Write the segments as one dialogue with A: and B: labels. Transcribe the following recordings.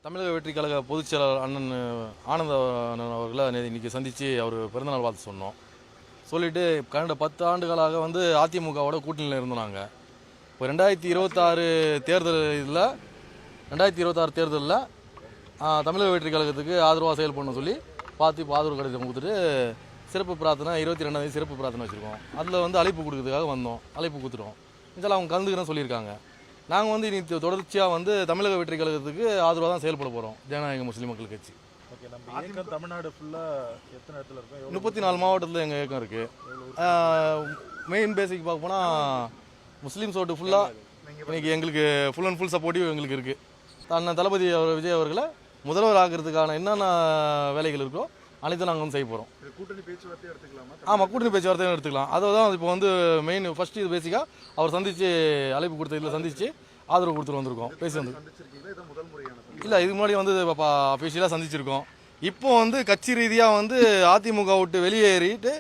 A: தமிழக வெற்றி கழக பொதுச் செயலாளர் அண்ணன் ஆனந்த அண்ணன் அவர்களை இன்றைக்கி சந்தித்து அவர் பிறந்தநாள் வாழ்த்து சொன்னோம். சொல்லிவிட்டு கடந்த 10 ஆண்டுகளாக வந்து அதிமுகவோட கூட்டணியில் இருந்தோம். நாங்கள் இப்போ 2026 தேர்தலில் தமிழக வெற்றி கழகத்துக்கு ஆதரவாக செயல்படணும்னு சொல்லி பார்த்து இப்போ ஆதரவு கடிதம் கொடுத்துட்டு சிறப்பு பிரார்த்தனை 22ஆம் தேதி சிறப்பு பிரார்த்தனை வச்சுருக்கோம். அதில் வந்து அழைப்பு கொடுக்கறதுக்காக வந்தோம். அழைப்பு கொடுத்துட்டோம். இதெல்லாம் அவங்க கலந்துக்கிறேன்னு சொல்லியிருக்காங்க. நாங்கள் வந்து இனி தொடர்ச்சியாக வந்து தமிழக வெற்றி கழகத்துக்கு ஆதரவாக தான் செயல்பட போகிறோம். ஜனநாயக முஸ்லீம் மக்கள் கட்சி.
B: ஓகே, நம்ம இயக்கம் தமிழ்நாடு ஃபுல்லாக எத்தனை இடத்துல இருக்கோம்?
A: 34 மாவட்டத்தில் எங்கள் இயக்கம் இருக்குது. மெயின் பேசிக் பார்க்க போனால் முஸ்லீம்ஸ் ஓட்டு ஃபுல்லாக இன்றைக்கி எங்களுக்கு ஃபுல் அண்ட் ஃபுல் சப்போர்ட்டிவ் எங்களுக்கு இருக்குது. அண்ணன் தளபதி விஜய் அவர்களை முதல்வர் ஆகிறதுக்கான என்னென்ன வேலைகள் இருக்கோ அனைத்தும் நாங்கள் வந்து செய்ய போகிறோம்.
B: கூட்டணி பேச்சுவார்த்தை எடுத்துக்கலாமா?
A: ஆமாம், கூட்டணி பேச்சுவார்த்தையும் எடுத்துக்கலாம். அதை தான் இப்போ வந்து மெயின் ஃபஸ்ட்டு இது பேசிக்காக அவர் சந்தித்து அழைப்பு கொடுத்த இதில் சந்தித்து ஆதரவு கொடுத்துட்டு வந்திருக்கோம். பேசி வந்து இல்லை, இதுக்கு முன்னாடி வந்து அஃபிஷியலாக சந்திச்சிருக்கோம். இப்போ வந்து கட்சி ரீதியாக வந்து அதிமுக விட்டு வெளியேறிட்டு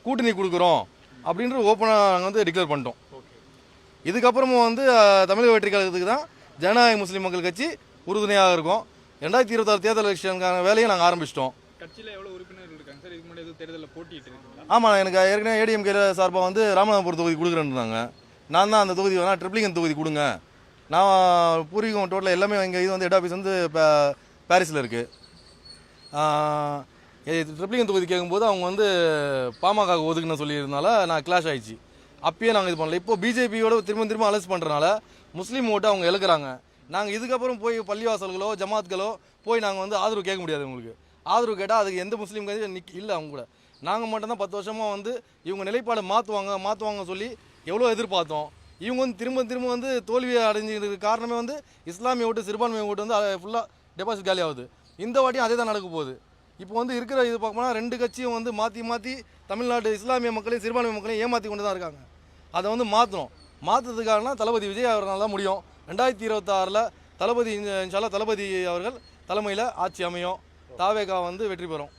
A: கூட்டணி கொடுக்குறோம் அப்படின்ற ஓப்பனாக நாங்கள் வந்து டிக்ளேர் பண்ணிட்டோம். இதுக்கப்புறமும் வந்து தமிழக வெற்றி கழகத்துக்கு தான் ஜனநாயக முஸ்லீம் மக்கள் கட்சி உறுதுணையாக இருக்கும். 2026 தேர்தல் எலெக்ஷனுக்கான வேலையை நாங்கள் ஆரம்பிச்சிட்டோம்.
C: கட்சியில் எவ்வளோ உறுப்பினர்கள் இருக்காங்க சார்? இதுக்கு முன்னாடி எதுவும் தேர்தலில் போட்டிட்டு இருக்கீங்களா?
A: ஆமாம், எனக்கு ஏற்கனவே ஏடிஎம்கே சார்பாக வந்து ராமநாதபுரம் தொகுதி கொடுக்குறேன்னாங்க. நான் தான் அந்த தொகுதி வேணால் ட்ரிப்ளிகன் தொகுதி கொடுங்க. நான் பூர்வீகம் டோட்டலாக எல்லாமே எங்கள் இது வந்து ஹெட் ஆஃபீஸ் வந்து பாரிஸில் இருக்குது. ட்ரிப்ளிகன் தொகுதி கேட்கும்போது அவங்க வந்து பாமக ஒதுக்குன்னு சொல்லியிருந்தனால நான் கிளாஷ் ஆகிடுச்சு. அப்பயே நாங்கள் இது பண்ணல. இப்போ பிஜேபியோட திரும்ப அலஸ் பண்ணுறனால முஸ்லீம் ஓட்டு அவங்க இழக்கிறாங்க. நாங்கள் இதுக்கப்புறம் போய் பள்ளிவாசல்களோ ஜமாத்களோ போய் நாங்கள் வந்து ஆதரவு கேட்க முடியாது. உங்களுக்கு ஆதரவு கேட்டால் அதுக்கு எந்த முஸ்லீம் கட்சி இல்லை. அவங்க கூட நாங்கள் மட்டும்தான் 10 வருஷமாக வந்து இவங்க நிலைப்பாடு மாற்றுவாங்க சொல்லி எவ்வளோ எதிர்பார்த்தோம். இவங்க வந்து திரும்ப வந்து தோல்வியை அடைஞ்சிருக்கு. காரணமே வந்து இஸ்லாமிய ஓட்டு சிறுபான்மை ஓட்டு வந்து ஃபுல்லாக டெபாசிட் காலி ஆகுது. இந்த வாட்டியும் அதே தான் நடக்க போகுது. இப்போ வந்து இருக்கிற இது பார்க்கணும்னா 2 கட்சியும் வந்து மாற்றி தமிழ்நாட்டு இஸ்லாமிய மக்களையும் சிறுபான்மை மக்களையும் ஏமாற்றி கொண்டு தான் இருக்காங்க. அதை வந்து மாற்றுறதுக்கான தளபதி விஜய் அவர்களால் தான் முடியும். 2026 தளபதி இன்ஷால்லா தளபதி அவர்கள் தலைமையில் ஆட்சி அமையும். தாவேகா வந்து வெற்றி பெறும்.